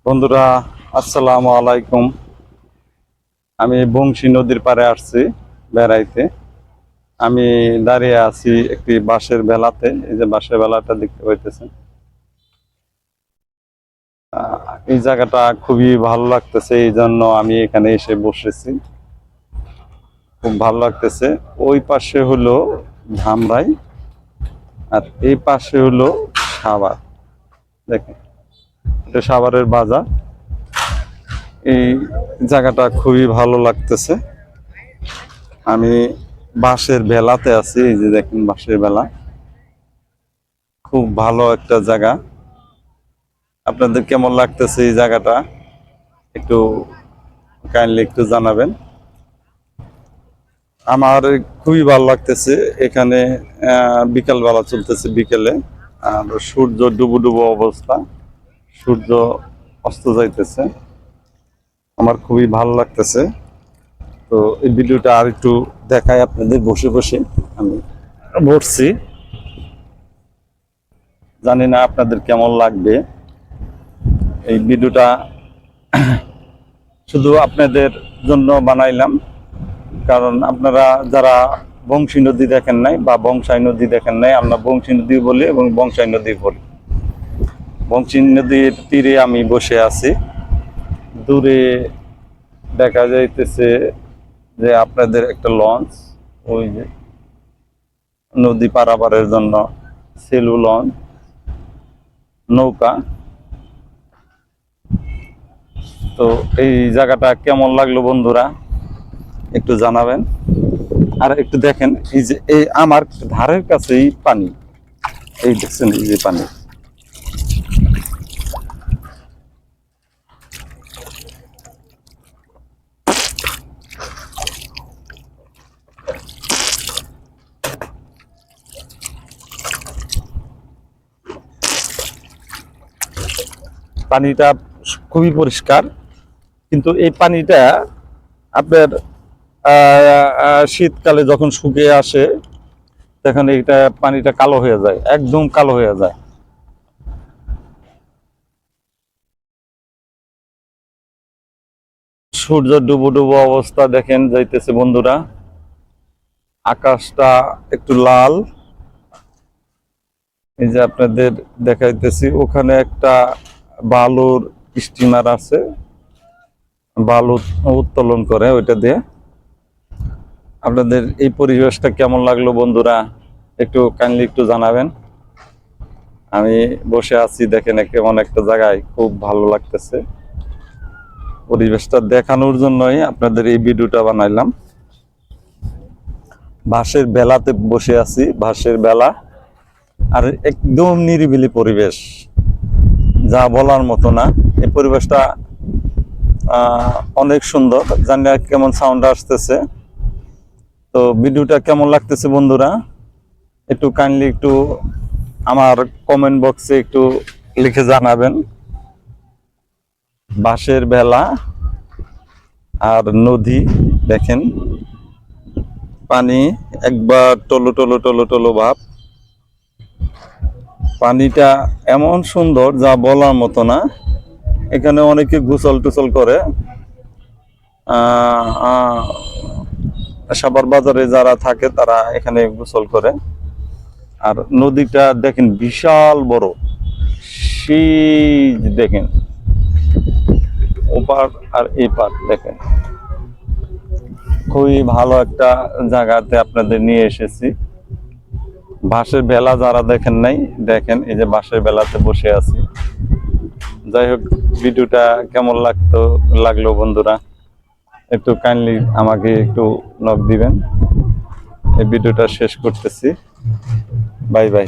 বন্ধুরা, আসসালামু আলাইকুম। আমি বংশী নদীর পাড়ে আসছি বেড়াইতে। আমি দাঁড়িয়ে আছি একটি বাঁশের বেলাতে। এই যে বাঁশের বেলাটা দেখতে পাইতেছেন, এই জায়গাটা খুবই ভালো লাগতেছে, এই জন্য আমি এখানে এসে বসেছি। খুব ভালো লাগতেছে। ওই পাশে হলো ধামরাই, আর এই পাশে হলো সাভার। দেখেন, এটা সাভারের বাজার। এই জায়গাটা খুবই ভালো লাগতেছে। আমি বাঁশের বেলাতে আছি, এই যে দেখেন বাঁশের বেলা, খুব ভালো একটা জায়গা। আপনাদের কেমন লাগতেছে এই জায়গাটা একটু কাইন্ডলি একটু জানাবেন। আমার খুবই ভালো লাগতেছে এখানে। বিকাল বেলা চলতেছে, বিকেলে আর সূর্য ডুবো ডুবো অবস্থা, সূর্য অস্ত যাইতেছে। আমার খুবই ভালো লাগতেছে। তো এই ভিডিওটা আর একটু দেখাই আপনাদের বসে বসে। আমি বসছি, জানি না আপনাদের কেমন লাগবে এই ভিডিওটা। শুধু আপনাদের জন্য বানাইলাম, কারণ আপনারা যারা বংশী নদী দেখেন নাই বা বংশাই নদী দেখেন নাই, আমরা বংশী নদী বলি এবং বংশাই নদী বলি। বংশী নদীর তীরে আমি বসে আছি। দূরে দেখা যাইতেছে যে আপনাদের একটা লঞ্চ, ওই যে নদী পারাপারের জন্য সেলু লঞ্চ, নৌকা। তো এই জায়গাটা কেমন লাগলো বন্ধুরা একটু জানাবেন। আর একটু দেখেন, এই যে এই আমার ধারের কাছেই পানি, এই দেখছেন এই যে পানি। পানিটা খুবই পরিষ্কার, কিন্তু এই পানিটা আপনার শীতকালে যখন শুকিয়ে আসে তখন এইটা পানিটা কালো হয়ে যায়, একদম কালো হয়ে যায়। সূর্য ডুবো ডুবো অবস্থা দেখেন যাইতেছে বন্ধুরা। আকাশটা একটু লাল, এই যে আপনাদের দেখাইতেছি। ওখানে একটা বালুর স্টিমার আছে, বালু উত্তোলন করে, ওইটা দিয়ে। আপনাদের এই পরিবেশটা কেমন লাগলো বন্ধুরা একটু কাইন্ডলি একটু জানাবেন। আমি বসে আছি, দেখেন কেমন একটা জায়গায়, খুব ভালো লাগতেছে। পরিবেশটা দেখানোর জন্যই আপনাদের এই ভিডিওটা বানাইলাম। বাঁশের বেলাতে বসে আছি, বাঁশের বেলা, আর একদম নিরিবিলি পরিবেশ, যা বলার মতো না। এই পরিবেশটা অনেক সুন্দর। জানি না কেমন সাউন্ড আসতেছে। তো ভিডিওটা কেমন লাগতেছে বন্ধুরা একটু কাইন্ডলি একটু আমার কমেন্ট বক্সে একটু লিখে জানাবেন। বাঁশের বেলা আর নদী দেখেন, পানি একবার টলো টলো টলো টলো ভাব। পানিটা এমন সুন্দর যা বলার মতো না। এখানে অনেকে গোসল টোসল করে। সাভার বাজারে যারা থাকে তারা এখানে গোসল করে। আর নদীটা দেখেন বিশাল বড়, সেই দেখেন ওপার আর এই পার দেখেন। খুবই ভালো একটা জায়গাতে আপনাদের নিয়ে এসেছি। বাঁশের বেলা যারা দেখেন নাই, দেখেন এই যে বাঁশের বেলাতে বসে আছি। যাই হোক, ভিডিওটা কেমন লাগলো বন্ধুরা একটু কাইন্ডলি আমাকে একটু নক দিবেন। এই ভিডিওটা শেষ করতেছি। Bye bye.